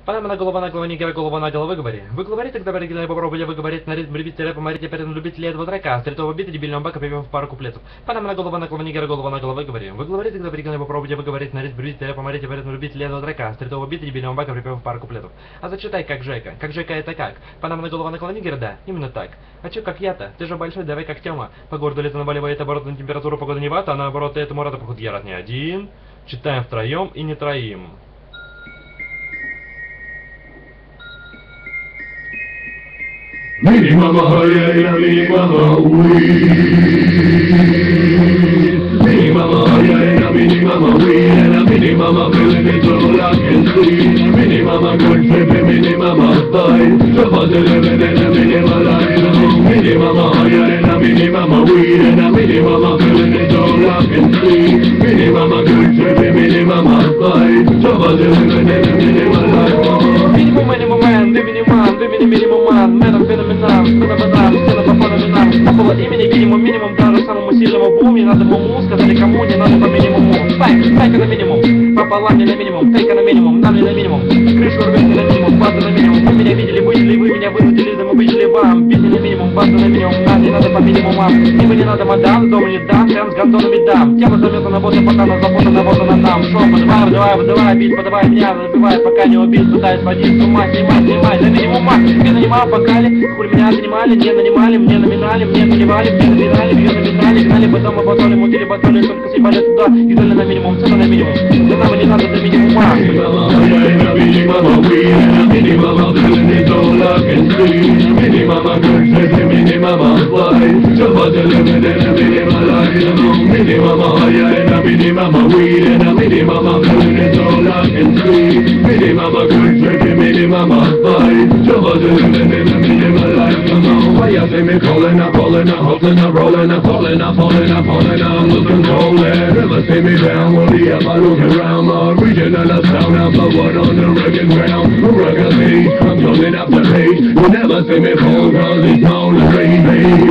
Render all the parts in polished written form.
Панамна голова на голове, нигера голова на голове, выговори. Выговори, тогда оригинально попробуйте выговорить на ритм любителя, поморите перед любителей этого трека, стритого бита, дебильного бака, припев пару куплетов. Панамна голова на голове, нигера голова на голове, выговори. Выговори, тогда оригинально попробуйте выговорить на ритм любителя, поморите перед любителей этого трека, стритого бита, дебильного бака, припев пару куплетов. А зачитай как Жека. Как Жека это как? Панамна голова на голове, нигера, да, именно так. А чё как я-то? Ты же большой, давай как Тёма. По городу лето наболевает оборот на температуру, погода не вата, а наоборот этому рада поход я рад не один. Читаем втроем и не троим. Mini mama hoya, mini mama wee. Mini mama hoya, mini mama wee, and a mini mama feeling it all I can see. Mini mama good trip, mini mama style. So for the living and a mini mama life. Mini mama hoya, and a mini mama wee, and a mini mama feeling it all I can see. Mini mama good trip, mini mama style. So for the living and a mini mama life. Minimum man, minimum man of phenomenon, феноменал, по имени минимум, даже самому сильному буму, не надо ему сказали кому, не надо по минимуму. Файка на минимум, пополам не на минимум, фейка на минимум, нам не на минимум, крышу рвете на минимум, база на минимум, вы меня видели, были, вы меня вынудили, да мы выжили вам, песни на минимум, база на минимум, нам не надо по минимумам, ибо не надо мадам, дома не дам, прям с гандонами дам, тема заметана вот и пока на забота наботана нам, шо, выдавай, бить, подавай меня, забивай, пока не убил, пытаюсь водить, с ума, снимай, на минимума, мне нанимал покали, хуй меня занимали, не нанимали, мне номинали, мне наливали, мне номинали, ее номинали, гнали, потом обатоли, мутили, батоли, только съебали туда, и дали на минимум, цена на минимум, для нам не надо до минимума. Calling, hustling, rolling, falling, I'm looking rolling. Never see me down, will be up, I look around, reaching on the sound, I'm blowing on the rugged ground. Rugged beat, I'm coming up the page. You'll never see me fall, cause it's on the rain.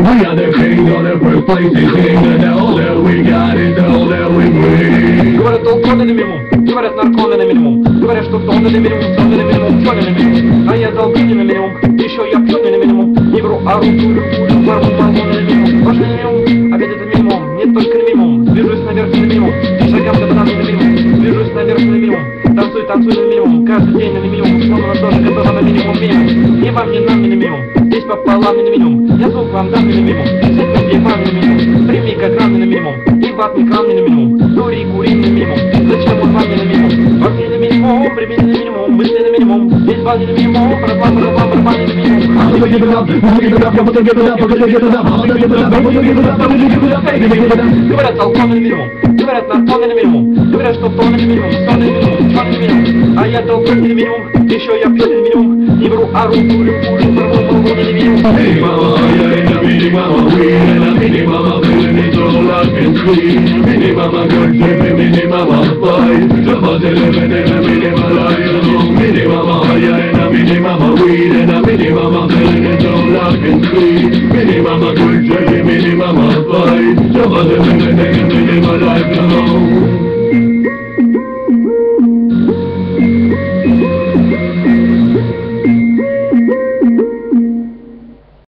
We are the kings on the first place, they sing, and all that we got is all that we bring. Говорят, толконы на минимум, говорят, нарконы на минимум, говорят, что тонны на минимум, тонны на минимум, тонны на минимум, а я долбини на минимум, еще я пьёный на минимум, не вру, а ру, мормоны на минимум, важный минимум, опять это минимум, нет только на минимум, движусь наверх на минимум, шагам до банана на минимум, движусь наверх на минимум, танцуй на минимум, каждый день на минимум, снова на тоже готова на минимум, не вам, не нам, не на минимум, здесь пополам не на минимум, я звук вам дам не на минимум, всех людей вам не на минимум, прими как рам не на минимум, и ватный крам не на минимум, дури кури не на минимум, зачем он вам не на минимум, вам не на минимум, прими не на минимум, мысли на минимум, здесь бал не на минимум, барабан не на минимум. Говорят, толконы на минимум, говорят, нарконы на минимум, говорят, что тонны на минимум, тонны на минимум, тонны на минимум, а я толконы на минимум, еще я пьёный на минимум, не вру, а ру, мормоны на минимум. Mini mama, yeah, mini mama, we, and a mini mama, feeling it all I can see. Mini mama, good trip, mini mama, fly, the buzz living in a mini mama life. Mini mama, yeah, and a mini mama, we, and a mini mama, feeling it all I can see. Mini mama, good trip, mini mama, fly, the buzz living